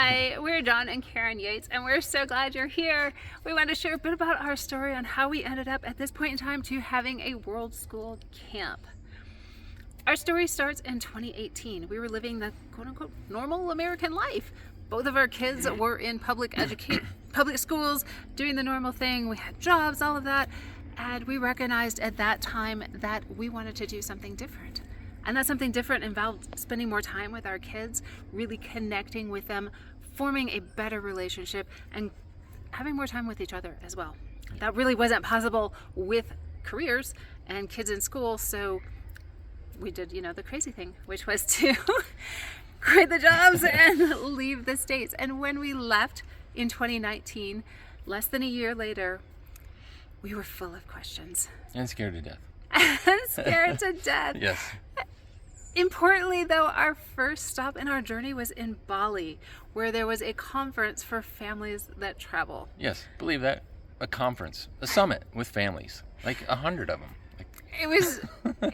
Hi, we're John and Karen Yates, and we're so glad you're here. We want to share a bit about our story on how we ended up at this point in time to having a world school camp. Our story starts in 2018. We were living the quote-unquote normal American life. Both of our kids were in public schools, doing the normal thing. We had jobs, all of that, and we recognized at that time that we wanted to do something different. And that something different involved spending more time with our kids, really connecting with them, forming a better relationship, and having more time with each other as well. That really wasn't possible with careers and kids in school, so we did, the crazy thing, which was to quit the jobs and leave the States. And when we left in 2019, less than a year later, we were full of questions. And scared to death. Scared to death. Yes. Importantly, though, our first stop in our journey was in Bali, where there was a conference for families that travel. Yes, believe that. A conference, a summit with families, like 100 of them. It was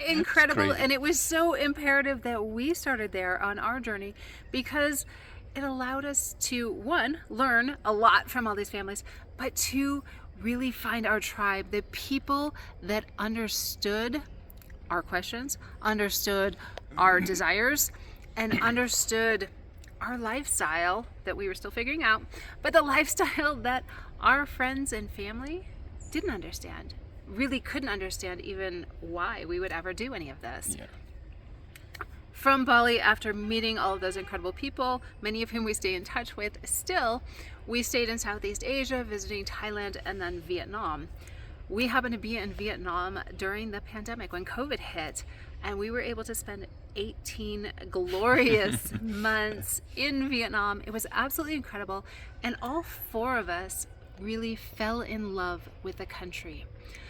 incredible, Crazy. and it was so imperative that we started there on our journey because it allowed us to, one, learn a lot from all these families, but two, really find our tribe, the people that understood our questions, understood our desires, and understood our lifestyle that we were still figuring out, but the lifestyle that our friends and family didn't understand, really couldn't understand even why we would ever do any of this. Yeah. From Bali, after meeting all of those incredible people, many of whom we stay in touch with still, we stayed in Southeast Asia, visiting Thailand and then Vietnam. We happened to be in Vietnam during the pandemic when COVID hit, and we were able to spend 18 glorious months in Vietnam. It was absolutely incredible, and all four of us really fell in love with the country.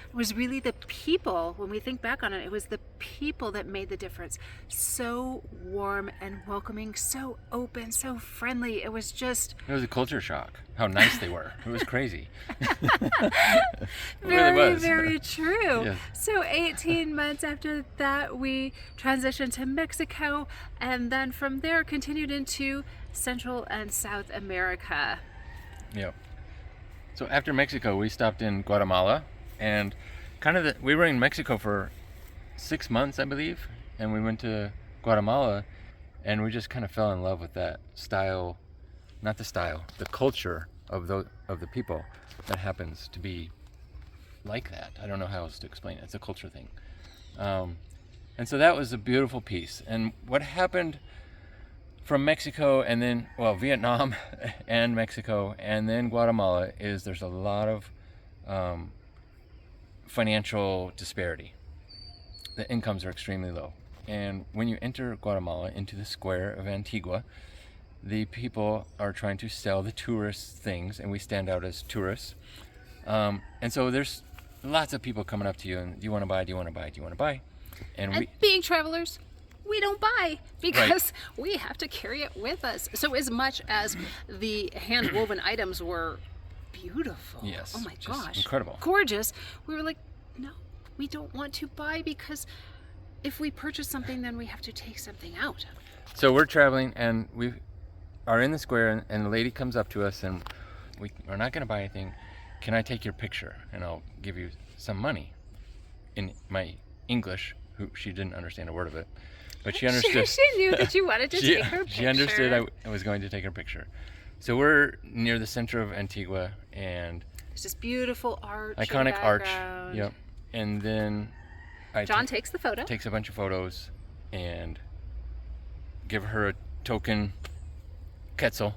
It was really the people, when we think back on it, it was the people that made the difference. So warm and welcoming, so open, so friendly. It was just... It was a culture shock, how nice they were. It was crazy. Very, really was. very true. Yes. So 18 months after that, we transitioned to Mexico, and then from there continued into Central and South America. Yeah. So after Mexico, we stopped in Guatemala, and we were in Mexico for 6 months, I believe, and we went to Guatemala, and we just kind of fell in love with that style, not the style, the culture of the people that happens to be like that. I don't know how else to explain it. It's a culture thing. And so that was a beautiful piece. And what happened from Mexico and then, Vietnam and Mexico and then Guatemala is there's a lot of financial disparity. The incomes are extremely low. And when you enter Guatemala into the square of Antigua, the people are trying to sell the tourist things, and we stand out as tourists. And so there's lots of people coming up to you and, do you want to buy, do you want to buy, do you want to buy? And being travelers, we don't buy because we have to carry it with us. So as much as the hand-woven items were beautiful, Yes, oh my just gosh, incredible, gorgeous, we were like, no, we don't want to buy because if we purchase something, then we have to take something out. So we're traveling and we are in the square, and the lady comes up to us and we're not going to buy anything. Can I take your picture and I'll give you some money? In my English, she didn't understand a word of it, but she understood. She knew that you wanted to take her picture. She understood I was going to take her picture. So we're near the center of Antigua, and it's this beautiful arch. Iconic arch. Yep. And then John takes the photo. Takes a bunch of photos and give her a token quetzal.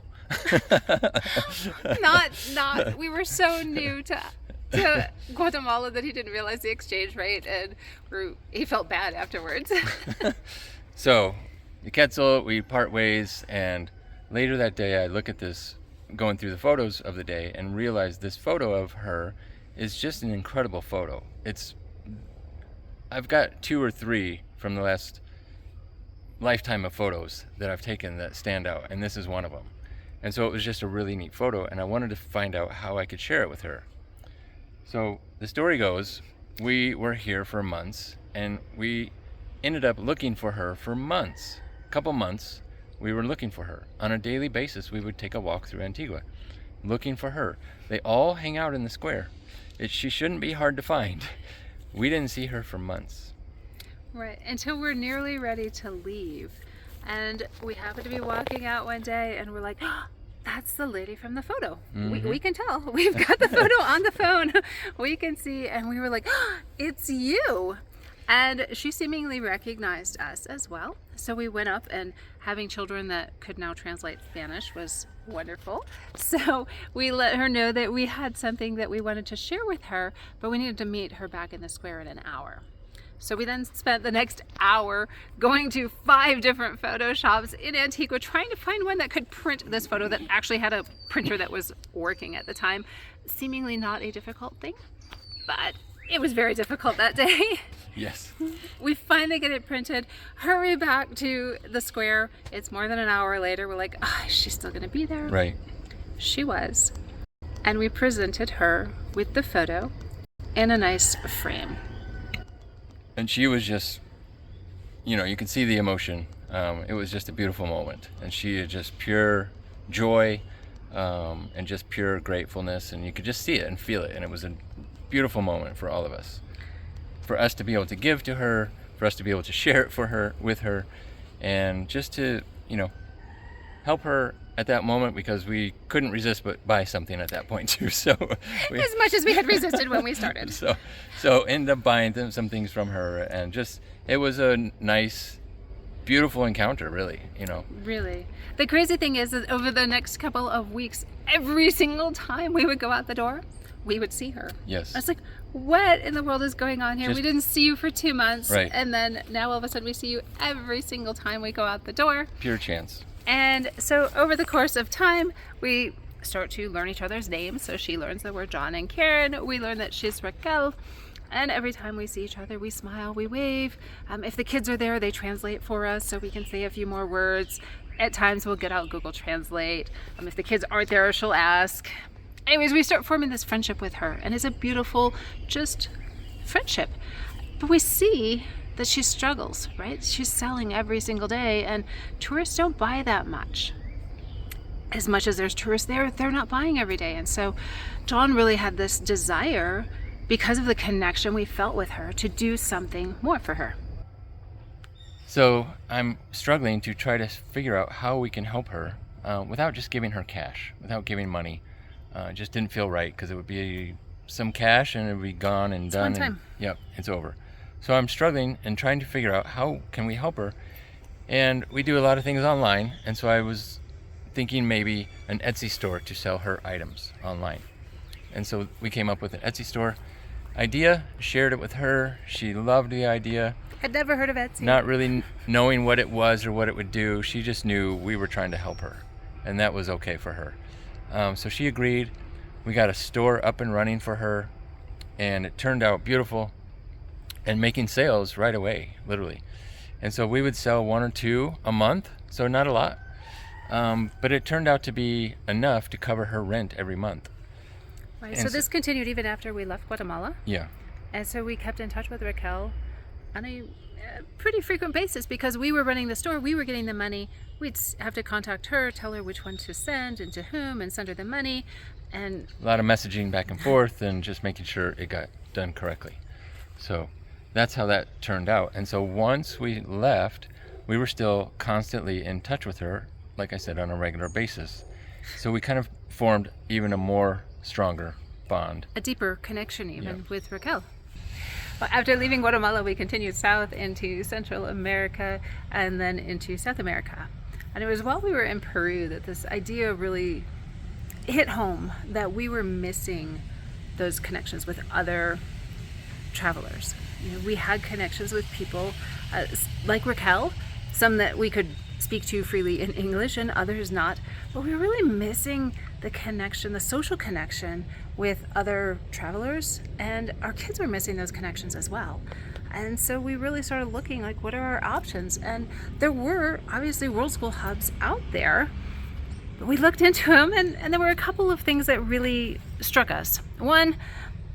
not. We were so new to Guatemala that he didn't realize the exchange rate, and he felt bad afterwards. So, the quetzal, we part ways, and later that day I look at this, going through the photos of the day, and realize this photo of her is just an incredible photo. I've got 2 or 3 from the last lifetime of photos that I've taken that stand out, and this is one of them. And so it was just a really neat photo, and I wanted to find out how I could share it with her. So the story goes, we were here for months, and we ended up looking for her for months, a couple months, we were looking for her. On a daily basis, we would take a walk through Antigua looking for her. They all hang out in the square. She shouldn't be hard to find. We didn't see her for months. Right, until we're nearly ready to leave. And we happened to be walking out one day and we're like, oh, that's the lady from the photo. We can tell. We've got the photo on the phone. We can see, and we were like, oh, it's you. And she seemingly recognized us as well. So we went up, and having children that could now translate Spanish was wonderful. So we let her know that we had something that we wanted to share with her, but we needed to meet her back in the square in an hour. So we then spent the next hour going to 5 different photo shops in Antigua trying to find one that could print this photo that actually had a printer that was working at the time. Seemingly not a difficult thing, but it was very difficult that day. Yes. We finally get it printed, hurry back to the square. It's more than an hour later. We're like, oh, is she still gonna be there? Right. She was. And we presented her with the photo in a nice frame. And she was just, you could see the emotion. It was just a beautiful moment. And she had just pure joy and just pure gratefulness. And you could just see it and feel it. And it was a beautiful moment for all of us. For us to be able to give to her, for us to be able to share it with her, and just to, help her at that moment, because we couldn't resist but buy something at that point too. So as much as we had resisted when we started. So ended up buying some things from her, and just it was a nice, beautiful encounter, really. Really. The crazy thing is that over the next couple of weeks, every single time we would go out the door, we would see her. Yes. I was like, what in the world is going on here? We didn't see you for 2 months. Right. And then now all of a sudden we see you every single time we go out the door. Pure chance. And so over the course of time, we start to learn each other's names. So she learns that we're John and Karen. We learn that she's Raquel. And every time we see each other, we smile, we wave. If the kids are there, they translate for us so we can say a few more words. At times we'll get out Google Translate. If the kids aren't there, she'll ask. Anyways, we start forming this friendship with her, and it's a beautiful, just friendship. But we see that she struggles, right? She's selling every single day, and tourists don't buy that much. As much as there's tourists there, they're not buying every day. And so John really had this desire, because of the connection we felt with her, to do something more for her. So I'm struggling to try to figure out how we can help her without just giving her cash, without giving money. It just didn't feel right, because it would be some cash and it would be gone and done. One time. Yep, it's over. So I'm struggling and trying to figure out how can we help her. And we do a lot of things online, and so I was thinking maybe an Etsy store to sell her items online. And so we came up with an Etsy store idea, shared it with her. She loved the idea. Had never heard of Etsy. Not really knowing what it was or what it would do. She just knew we were trying to help her, and that was okay for her. So she agreed. We got a store up and running for her, and it turned out beautiful and making sales right away, literally. And so we would sell 1 or 2 a month, so not a lot. But it turned out to be enough to cover her rent every month. Right. So this continued even after we left Guatemala. Yeah. And so we kept in touch with Raquel on a pretty frequent basis, because we were running the store, we were getting the money. We'd have to contact her, tell her which one to send and to whom, and send her the money. And a lot of messaging back and forth, and just making sure it got done correctly. So that's how that turned out. And so once we left, we were still constantly in touch with her, like I said, on a regular basis. So we kind of formed even a more stronger bond. A deeper connection even with Raquel. Well, after leaving Guatemala, we continued south into Central America and then into South America. And it was while we were in Peru that this idea really hit home, that we were missing those connections with other travelers. We had connections with people like Raquel, some that we could speak to freely in English and others not, but we were really missing the connection, the social connection with other travelers, and our kids were missing those connections as well. And so we really started looking like, what are our options? And there were obviously World School hubs out there. But we looked into them, and there were a couple of things that really struck us. One,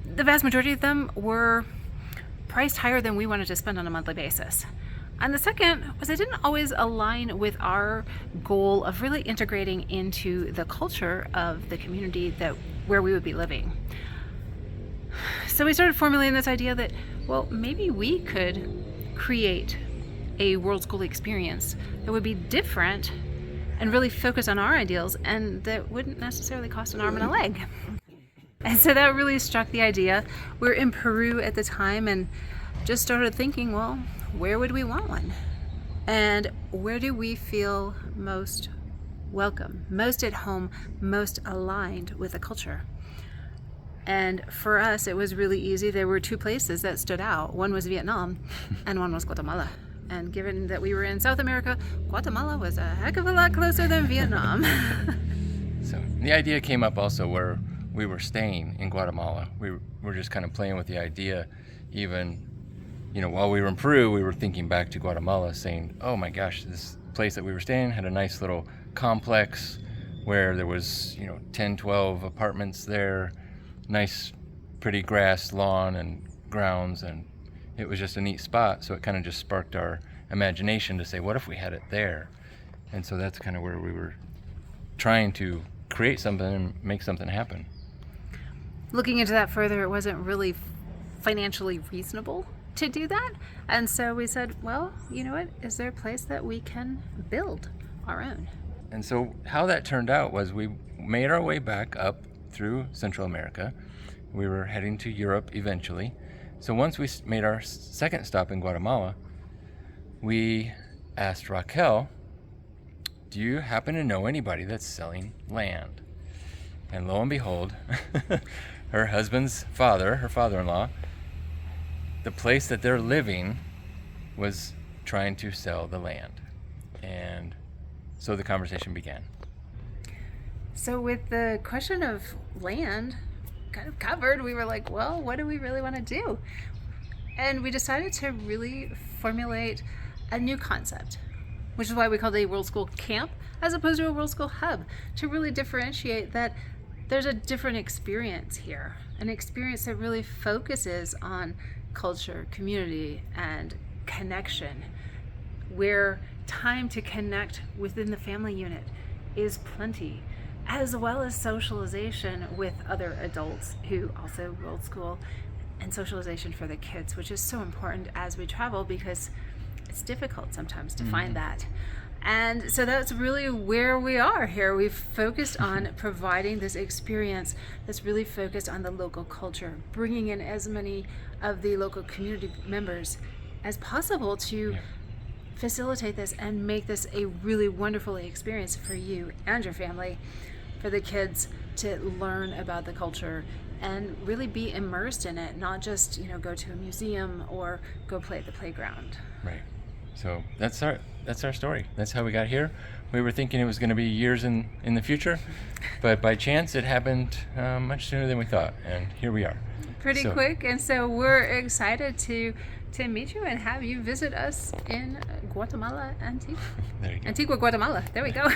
the vast majority of them were priced higher than we wanted to spend on a monthly basis. And the second was it didn't always align with our goal of really integrating into the culture of the community where we would be living. So we started formulating this idea that, well, maybe we could create a world school experience that would be different and really focus on our ideals, and that wouldn't necessarily cost an arm and a leg. And so that really struck the idea. We were in Peru at the time and just started thinking, well, where would we want one? And where do we feel most welcome, most at home, most aligned with the culture? And for us, it was really easy. There were two places that stood out. One was Vietnam and one was Guatemala. And given that we were in South America, Guatemala was a heck of a lot closer than Vietnam. So the idea came up also where we were staying in Guatemala. We were just kind of playing with the idea. Even, while we were in Peru, we were thinking back to Guatemala saying, oh my gosh, this place that we were staying had a nice little complex where there was, 10, 12 apartments there, nice, pretty grass, lawn, and grounds, and it was just a neat spot. So it kind of just sparked our imagination to say, what if we had it there? And so that's kind of where we were trying to create something and make something happen. Looking into that further, it wasn't really financially reasonable to do that. And so we said, well, you know what? Is there a place that we can build our own? And so how that turned out was we made our way back up through Central America. We were heading to Europe eventually. So once we made our second stop in Guatemala, we asked Raquel, do you happen to know anybody that's selling land? And lo and behold, her husband's father, her father-in-law, the place that they're living was trying to sell the land. And so the conversation began. So with the question of land kind of covered, we were like, well, what do we really want to do? And we decided to really formulate a new concept, which is why we called it a World School Camp as opposed to a World School Hub, to really differentiate that there's a different experience here, an experience that really focuses on culture, community, and connection, where time to connect within the family unit is plenty, as well as socialization with other adults who also World School, and socialization for the kids, which is so important as we travel because it's difficult sometimes to find that. And so that's really where we are here. We've focused on providing this experience that's really focused on the local culture, bringing in as many of the local community members as possible to facilitate this and make this a really wonderful experience for you and your family, for the kids to learn about the culture and really be immersed in it, not just, go to a museum or go play at the playground. Right. So that's our story. That's how we got here. We were thinking it was going to be years in the future, but by chance it happened much sooner than we thought, and here we are. Pretty quick, and so we're excited to meet you and have you visit us in Guatemala, Antigua. There you go. Antigua, Guatemala. There we go.